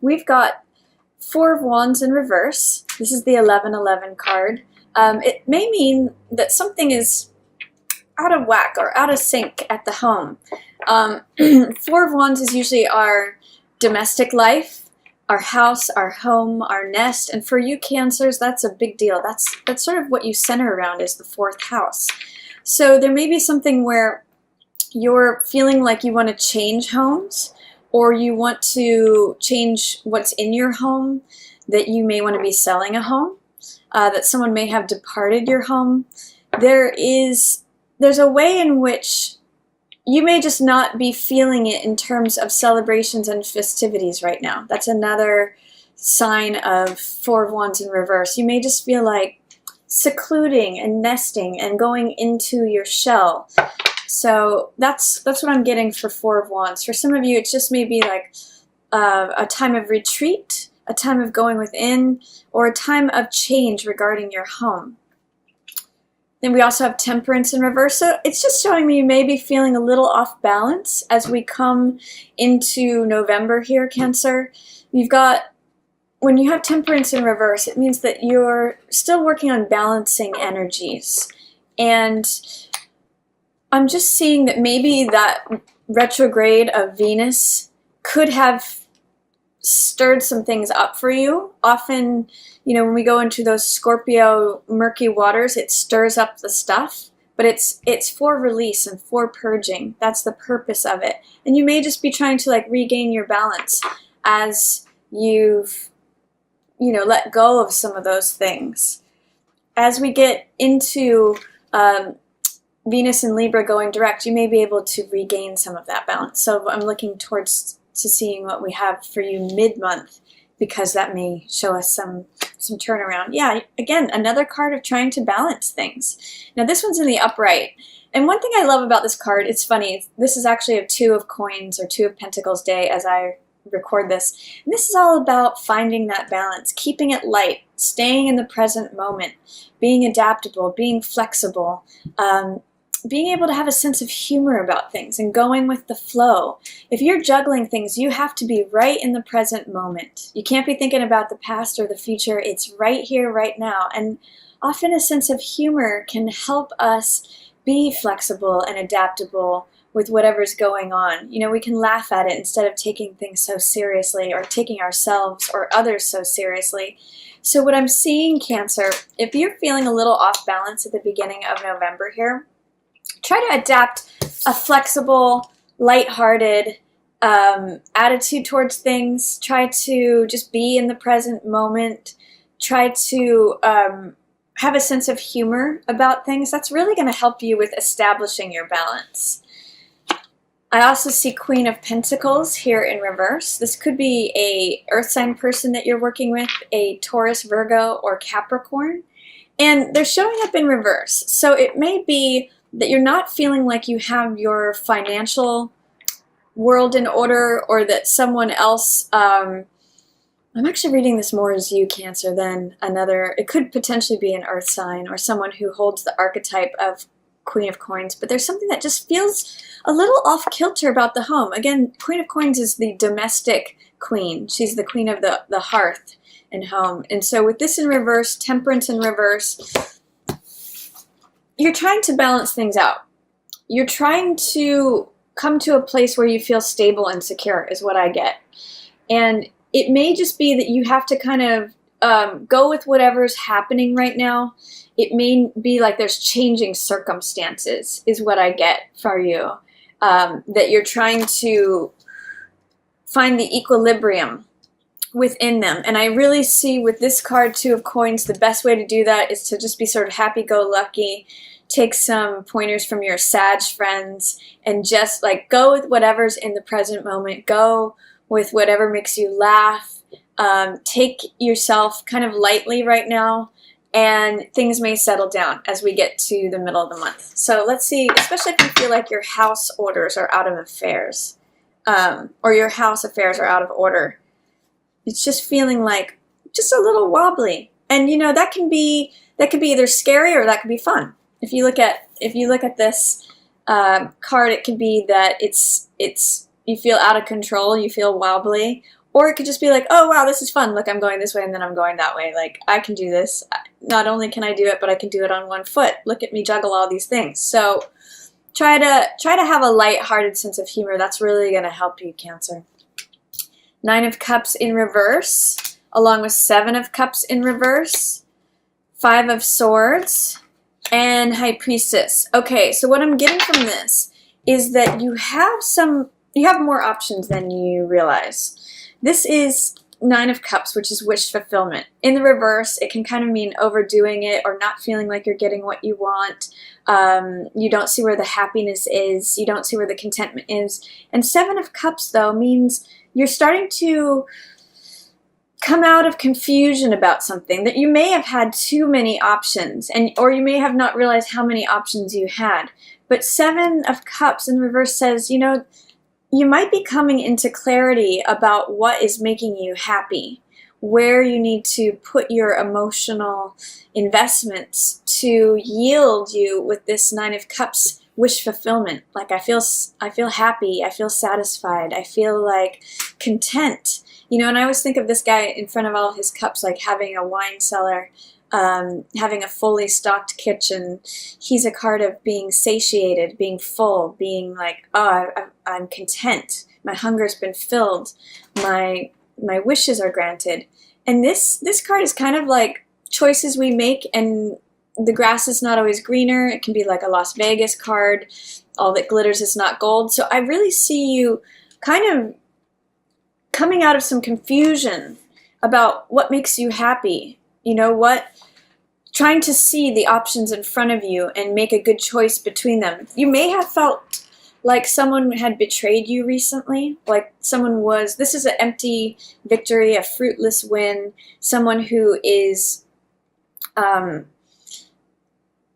we've got Four of Wands in reverse. This is the 1111 card. It may mean that something is out of whack or out of sync at the home. Four of Wands is usually our domestic life, our house, our home, our nest, and for you Cancers, that's a big deal. That's sort of what you center around, is the fourth house. So there may be something where you're feeling like you want to change homes, or you want to change what's in your home, that you may want to be selling a home, that someone may have departed your home. There's a way in which you may just not be feeling it in terms of celebrations and festivities right now. That's another sign of Four of Wands in reverse. You may just feel like secluding and nesting and going into your shell. So that's what I'm getting for Four of Wands. For some of you, it just may be like a time of retreat, a time of going within, or a time of change regarding your home. Then we also have Temperance in reverse. So it's just showing me you may be feeling a little off balance as we come into November here, Cancer. You've got, when you have Temperance in reverse, it means that you're still working on balancing energies. And I'm just seeing that maybe that retrograde of Venus could have stirred some things up for you. Often, when we go into those Scorpio murky waters, it stirs up the stuff, but it's for release and for purging. That's the purpose of it. And you may just be trying to regain your balance as you've, let go of some of those things. As we get into Venus and Libra going direct, you may be able to regain some of that balance. So I'm looking towards to seeing what we have for you mid-month, because that may show us some turnaround. Yeah, again, another card of trying to balance things. Now this one's in the upright. And one thing I love about this card, it's funny, this is actually a Two of Coins or Two of Pentacles day as I record this. And this is all about finding that balance, keeping it light, staying in the present moment, being adaptable, being flexible, being able to have a sense of humor about things and going with the flow. If you're juggling things, you have to be right in the present moment. You can't be thinking about the past or the future. It's right here, right now. And often a sense of humor can help us be flexible and adaptable with whatever's going on. We can laugh at it instead of taking things so seriously or taking ourselves or others so seriously. So what I'm seeing, Cancer, if you're feeling a little off balance at the beginning of November here, try to adapt a flexible, lighthearted attitude towards things. Try to just be in the present moment. Try to have a sense of humor about things. That's really going to help you with establishing your balance. I also see Queen of Pentacles here in reverse. This could be a earth sign person that you're working with, a Taurus, Virgo, or Capricorn. And they're showing up in reverse. So it may be that you're not feeling like you have your financial world in order, or that someone else, I'm actually reading this more as you, Cancer, than another. It could potentially be an earth sign or someone who holds the archetype of Queen of Coins, but there's something that just feels a little off kilter about the home. Again, Queen of Coins is the domestic queen. She's the queen of the hearth and home. And so with this in reverse, Temperance in reverse, you're trying to balance things out. You're trying to come to a place where you feel stable and secure is what I get. And it may just be that you have to kind of go with whatever's happening right now. It may be like there's changing circumstances is what I get for you. That you're trying to find the equilibrium within them. And I really see with this card, Two of Coins, the best way to do that is to just be sort of happy-go-lucky, take some pointers from your Sag friends, and just go with whatever's in the present moment. Go with whatever makes you laugh. Take yourself kind of lightly right now, and things may settle down as we get to the middle of the month. So let's see, especially if you feel like your house orders are out of affairs, or your house affairs are out of order. It's just feeling like just a little wobbly. And that can be either scary or that could be fun. If you look at this card, it could be that it's you feel out of control, you feel wobbly, Or it could just be like, oh wow, this is fun. Look, I'm going this way and then I'm going that way. Like, I can do this. Not only can I do it, but I can do it on one foot. Look at me juggle all these things. So try to have a light-hearted sense of humor. That's really going to help you, Cancer. 9 of Cups in reverse, along with 7 of Cups in reverse, 5 of Swords, and High Priestess. Okay, so what I'm getting from this is that you have more options than you realize. This is 9 of Cups, which is wish fulfillment. In the reverse, it can kind of mean overdoing it or not feeling like you're getting what you want. You don't see where the happiness is. You don't see where the contentment is. And 7 of Cups, though, means you're starting to come out of confusion about something, that you may have had too many options, or you may have not realized how many options you had. But 7 of Cups in reverse says, you know, you might be coming into clarity about what is making you happy, where you need to put your emotional investments to yield you with this 9 of Cups wish fulfillment. Like, I feel happy, I feel satisfied, I feel like content. You know, and I always think of this guy in front of all of his cups like having a wine cellar, having a fully stocked kitchen. He's a card of being satiated, being full, being like, oh, I'm content. My hunger's been filled. My wishes are granted. And this card is kind of like choices we make, and the grass is not always greener. It can be like a Las Vegas card. All that glitters is not gold. So I really see you kind of coming out of some confusion about what makes you happy. You know, trying to see the options in front of you and make a good choice between them. You may have felt like someone had betrayed you recently, like this is an empty victory, a fruitless win, someone who is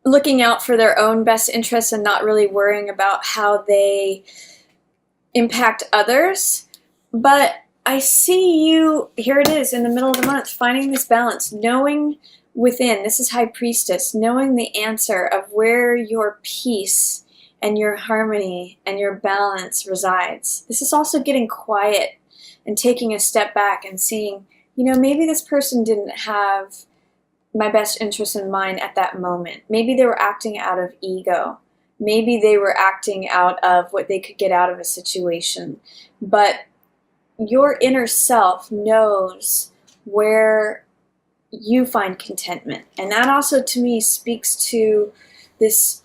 looking out for their own best interests and not really worrying about how they impact others. But I see you, here it is, in the middle of the month, finding this balance, knowing within, this is High Priestess, knowing the answer of where your peace and your harmony and your balance resides. This is also getting quiet and taking a step back and seeing, you know, maybe this person didn't have my best interest in mind at that moment. Maybe they were acting out of ego. Maybe they were acting out of what they could get out of a situation. But your inner self knows where you find contentment. And that also, to me, speaks to this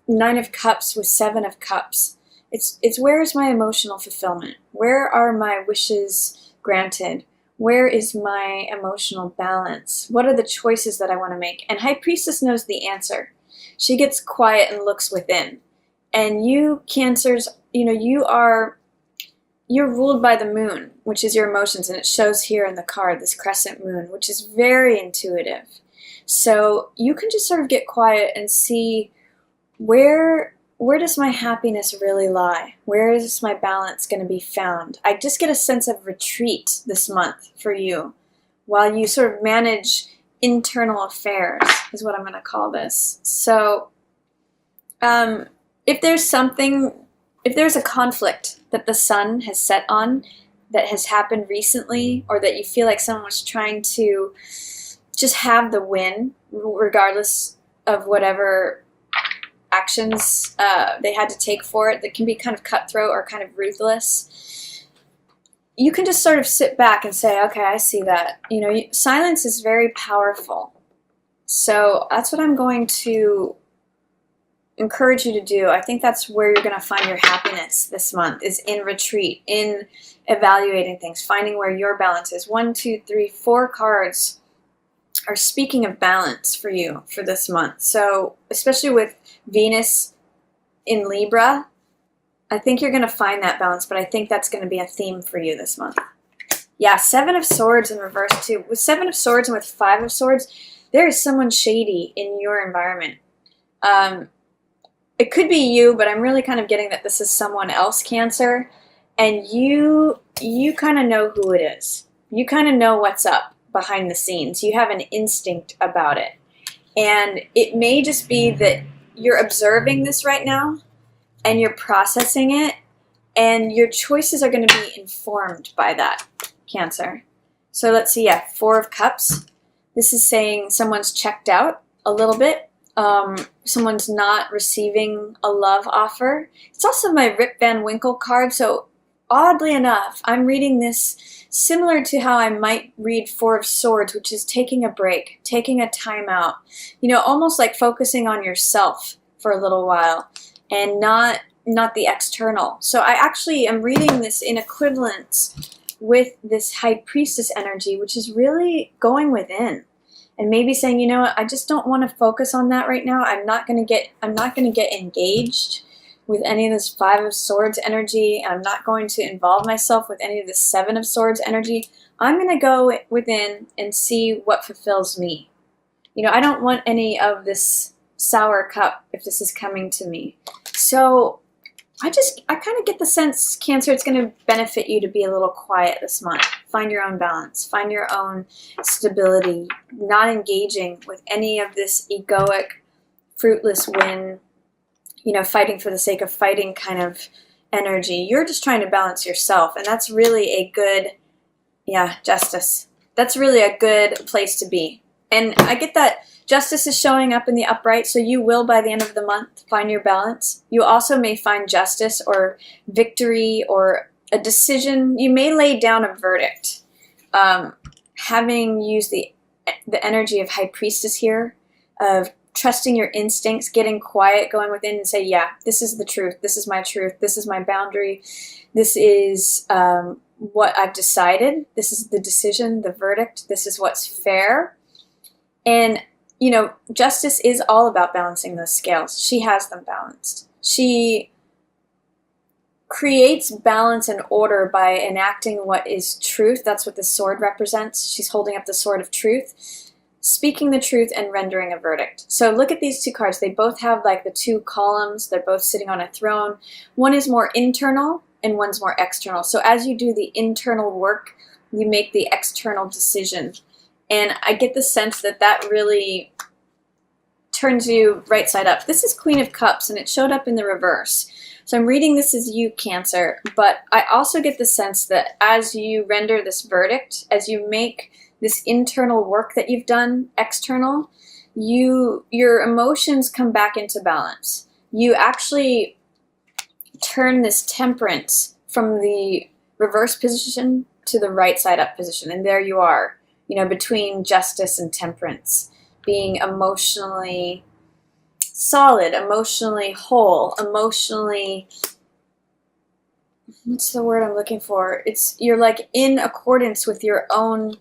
9 of Cups with 7 of Cups. It's where is my emotional fulfillment? Where are my wishes granted? Where is my emotional balance? What are the choices that I want to make? And High Priestess knows the answer. She gets quiet and looks within. And you, Cancers, you know, you're ruled by the moon, which is your emotions, and it shows here in the card, this crescent moon, which is very intuitive. So you can just sort of get quiet and see where does my happiness really lie? Where is my balance going to be found? I just get a sense of retreat this month for you while you sort of manage internal affairs, is what I'm going to call this. So if there's a conflict that the sun has set on that has happened recently, or that you feel like someone was trying to just have the win, regardless of whatever actions they had to take for it, that can be kind of cutthroat or kind of ruthless, you can just sort of sit back and say, okay, I see that. You know, silence is very powerful. So that's what I'm going to encourage you to do. I think that's where you're going to find your happiness this month, is in retreat, in evaluating things, finding where your balance is. 1, 2, 3, 4 cards are speaking of balance for you for this month. So especially with Venus in Libra, I think you're going to find that balance, but I think that's going to be a theme for you this month. Yeah, 7 of Swords in reverse too. With 7 of Swords and with 5 of Swords, there is someone shady in your environment. It could be you, but I'm really kind of getting that this is someone else, Cancer, and you kind of know who it is. You kind of know what's up behind the scenes. You have an instinct about it. And it may just be that you're observing this right now and you're processing it, and your choices are going to be informed by that, Cancer. So let's see, yeah, Four of Cups. This is saying someone's checked out a little bit. Someone's not receiving a love offer. It's also my Rip Van Winkle card, so oddly enough, I'm reading this similar to how I might read Four of Swords, which is taking a break, taking a time out, you know, almost like focusing on yourself for a little while and not the external. So I actually am reading this in equivalence with this High Priestess energy, which is really going within and maybe saying, you know what, I just don't want to focus on that right now. I'm not going to get engaged with any of this Five of Swords energy. I'm not going to involve myself with any of this Seven of Swords energy. I'm going to go within and see what fulfills me. You know, I don't want any of this sour cup if this is coming to me. So I kind of get the sense, Cancer, it's going to benefit you to be a little quiet this month. Find your own balance. Find your own stability. Not engaging with any of this egoic, fruitless win, you know, fighting for the sake of fighting kind of energy. You're just trying to balance yourself. And that's really a good, yeah, Justice. That's really a good place to be. And I get that Justice is showing up in the upright, so you will, by the end of the month, find your balance. You also may find justice or victory or a decision. You may lay down a verdict. Having used the energy of High Priestess here, of trusting your instincts, getting quiet, going within and say, yeah, this is the truth. This is my truth. This is my boundary. This is what I've decided. This is the decision, the verdict. This is what's fair. And you know, Justice is all about balancing those scales. She has them balanced. She creates balance and order by enacting what is truth. That's what the sword represents. She's holding up the sword of truth, speaking the truth and rendering a verdict. So look at these two cards. They both have like the two columns. They're both sitting on a throne. One is more internal and one's more external. So as you do the internal work, you make the external decision. And I get the sense that that really turns you right side up. This is Queen of Cups, and it showed up in the reverse. So I'm reading this as you, Cancer, but I also get the sense that as you render this verdict, as you make this internal work that you've done external, your emotions come back into balance. You actually turn this Temperance from the reverse position to the right side up position, and there you are. You know, between Justice and Temperance, being emotionally solid, emotionally whole, emotionally, what's the word I'm looking for? You're like in accordance with your own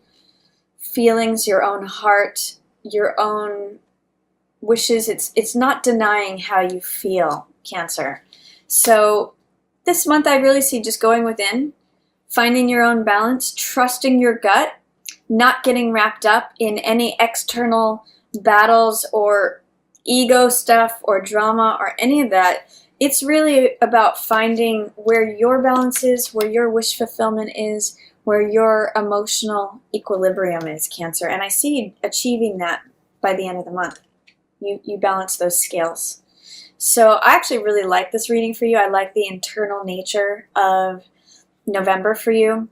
feelings, your own heart, your own wishes. It's not denying how you feel, Cancer. So this month I really see just going within, finding your own balance, trusting your gut, not getting wrapped up in any external battles or ego stuff or drama or any of that. It's really about finding where your balance is, where your wish fulfillment is, where your emotional equilibrium is, Cancer. And I see you achieving that by the end of the month. You balance those scales. So I actually really like this reading for you. I like the internal nature of November for you.